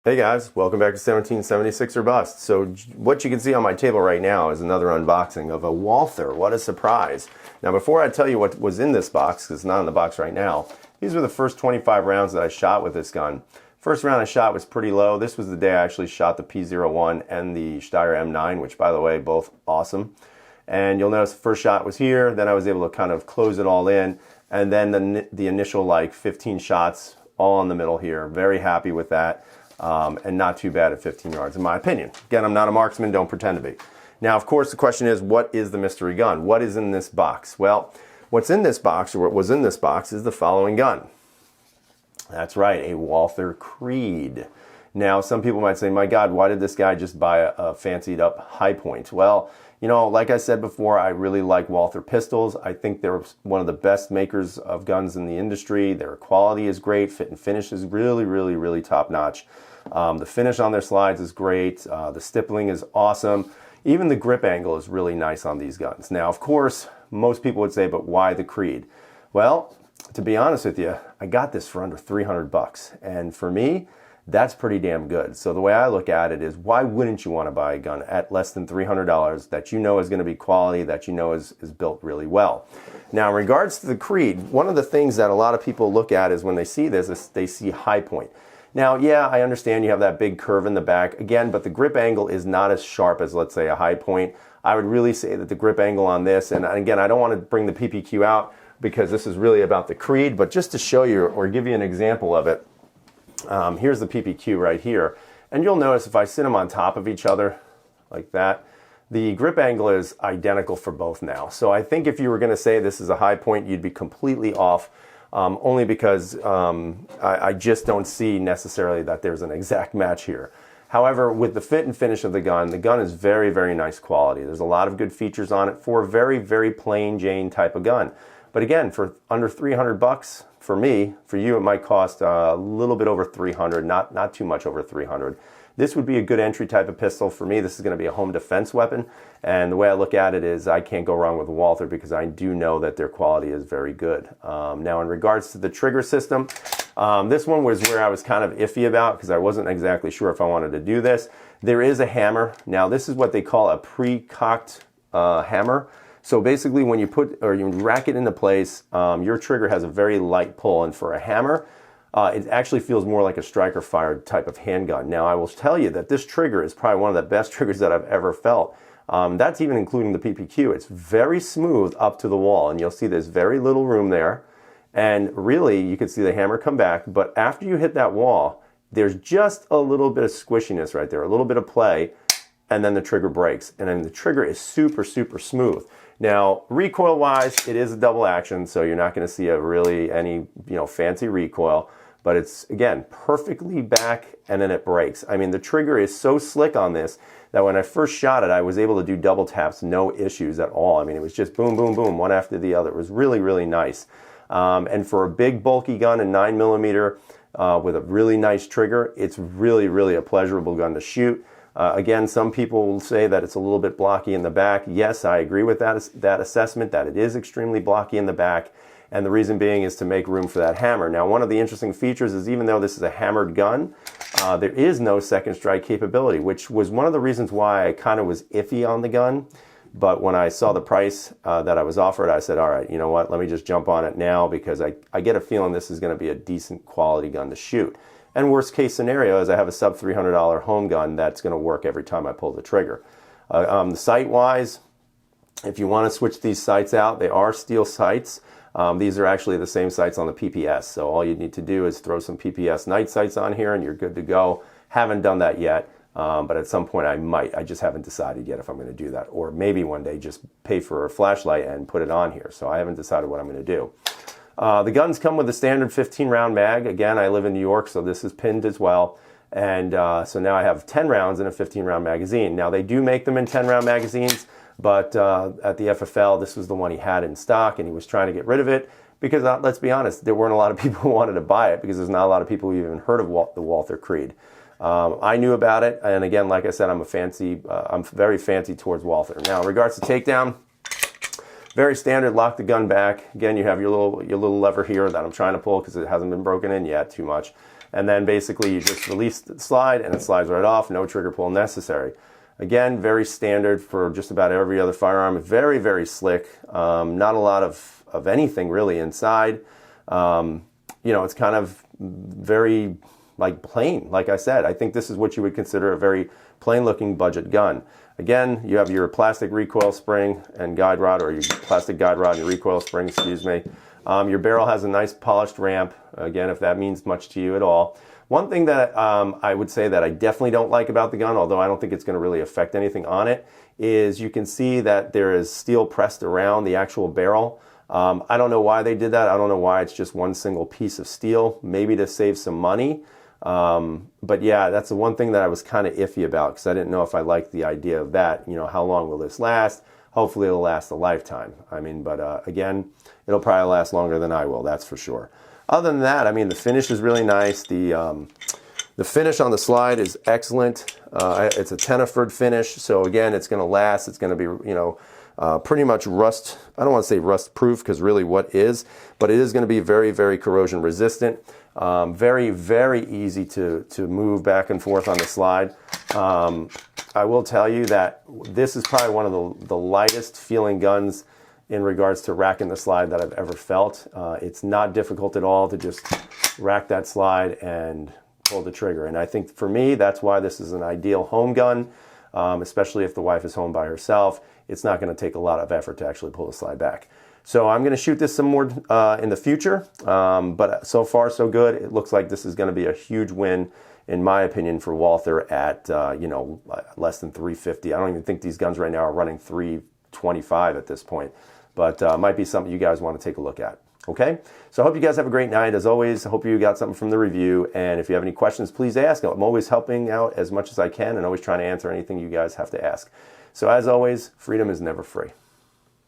Hey guys, welcome back to 1776 or Bust. So what you can see on my table right now is another unboxing of a Walther. What a surprise. Now before I tell you what was in this box, because it's not in the box right now, these were the first 25 rounds that I shot with this gun. First round I shot was pretty low. This was the day I actually shot the P01 and the Steyr M9, which by the way, both awesome. And you'll notice the first shot was here, then I was able to kind of close it all in, and then the initial like 15 shots all in the middle here. Very happy with that. And not too bad at 15 yards in my opinion. Again, I'm not a marksman, don't pretend to be. Now, of course, the question is, what is the mystery gun? What is in this box? Well, what's in this box, or what was in this box, is the following gun. That's right, a Walther Creed. Now, some people might say, my God, why did this guy just buy a fancied up High Point? Well, you know, like I said before, I really like Walther pistols. I think they're one of the best makers of guns in the industry. Their quality is great. Fit and finish is really, really, really top notch. The finish on their slides is great. The stippling is awesome. Even the grip angle is really nice on these guns. Now, of course, most people would say, but why the Creed? Well, to be honest with you, I got this for under 300 bucks. And for me, that's pretty damn good. So the way I look at it is, why wouldn't you want to buy a gun at less than $300 that you know is going to be quality, that you know is built really well? Now, in regards to the Creed, one of the things that a lot of people look at is when they see this, is they see High Point. Now, yeah, I understand you have that big curve in the back, again, but the grip angle is not as sharp as, let's say, a High Point. I would really say that the grip angle on this, and again, I don't want to bring the PPQ out because this is really about the Creed, but just to show you or give you an example of it, here's the PPQ right here, and you'll notice if I sit them on top of each other like that, the grip angle is identical for both now. So I think if you were going to say this is a High Point, you'd be completely off, only because I just don't see necessarily that there's an exact match here. However, with the fit and finish of the gun is very, very nice quality. There's a lot of good features on it for a very, very plain Jane type of gun. But again, for under 300 bucks, for me, for you, it might cost a little bit over 300, not too much over 300. This would be a good entry type of pistol. For me, this is going to be a home defense weapon. And the way I look at it is I can't go wrong with a Walther because I do know that their quality is very good. Now, in regards to the trigger system, this one was where I was kind of iffy about because I wasn't exactly sure if I wanted to do this. There is a hammer. Now, this is what they call a pre-cocked hammer. So basically when you put or you rack it into place, your trigger has a very light pull, and for a hammer, it actually feels more like a striker fired type of handgun. Now I will tell you that this trigger is probably one of the best triggers that I've ever felt. That's even including the PPQ. It's very smooth up to the wall, and you'll see there's very little room there. And really you can see the hammer come back, but after you hit that wall, there's just a little bit of squishiness right there, a little bit of play, and then the trigger breaks. And then the trigger is super, super smooth. Now, recoil-wise, it is a double action, so you're not going to see any fancy recoil, but it's, again, perfectly back, and then it breaks. I mean, the trigger is so slick on this that when I first shot it, I was able to do double taps, no issues at all. I mean, it was just boom, boom, boom, one after the other. It was really, really nice. And for a big, bulky gun, a 9mm, with a really nice trigger, it's really, really a pleasurable gun to shoot. Again, some people will say that it's a little bit blocky in the back. Yes, I agree with that assessment, that it is extremely blocky in the back. And the reason being is to make room for that hammer. Now, one of the interesting features is even though this is a hammered gun, there is no second strike capability, which was one of the reasons why I kind of was iffy on the gun. But when I saw the price that I was offered, I said, all right, you know what, let me just jump on it now because I get a feeling this is going to be a decent quality gun to shoot. And worst case scenario is I have a sub $300 home gun that's going to work every time I pull the trigger. The sight wise, if you want to switch these sights out, they are steel sights. These are actually the same sights on the PPS. So all you need to do is throw some PPS night sights on here and you're good to go. Haven't done that yet, but at some point I might. I just haven't decided yet if I'm going to do that. Or maybe one day just pay for a flashlight and put it on here. So I haven't decided what I'm going to do. The guns come with a standard 15-round mag. Again, I live in New York, so this is pinned as well. And so now I have 10 rounds in a 15-round magazine. Now, they do make them in 10-round magazines, but at the FFL, this was the one he had in stock, and he was trying to get rid of it because, let's be honest, there weren't a lot of people who wanted to buy it because there's not a lot of people who even heard of the Walther Creed. I knew about it, and again, like I said, I'm very fancy towards Walther. Now, in regards to takedown, very standard, lock the gun back. Again, you have your little lever here that I'm trying to pull because it hasn't been broken in yet too much. And then basically you just release the slide and it slides right off, no trigger pull necessary. Again, very standard for just about every other firearm. Very, very slick. Not a lot of anything really inside. You know, it's kind of very like plain. Like I said, I think this is what you would consider a very plain looking budget gun. Again, you have your plastic recoil spring and guide rod, or your plastic guide rod and your recoil spring, excuse me. Your barrel has a nice polished ramp, again, if that means much to you at all. One thing that I would say that I definitely don't like about the gun, although I don't think it's going to really affect anything on it, is you can see that there is steel pressed around the actual barrel. I don't know why they did that. I don't know why it's just one single piece of steel, maybe to save some money. But yeah, that's the one thing that I was kind of iffy about, because I didn't know if I liked the idea of that. You know, how long will this last? Hopefully it'll last a lifetime. I mean, but again, it'll probably last longer than I will, that's for sure. Other than that, I mean, the finish is really nice. The finish on the slide is excellent. It's a Tenaford finish, so again, it's going to last. It's going to be, you know, pretty much rust. I don't want to say rust proof, because really what is, but it is going to be very, very corrosion resistant. Very, very easy to move back and forth on the slide. I will tell you that this is probably one of the lightest feeling guns in regards to racking the slide that I've ever felt. It's not difficult at all to just rack that slide and pull the trigger. And I think for me, that's why this is an ideal home gun, especially if the wife is home by herself. It's not going to take a lot of effort to actually pull the slide back. So I'm going to shoot this some more in the future, but so far so good. It looks like this is going to be a huge win, in my opinion, for Walther at you know, less than $350. I don't even think these guns right now are running $325 at this point, but might be something you guys want to take a look at. Okay, so I hope you guys have a great night. As always, I hope you got something from the review, and if you have any questions, please ask. I'm always helping out as much as I can and always trying to answer anything you guys have to ask. So as always, freedom is never free.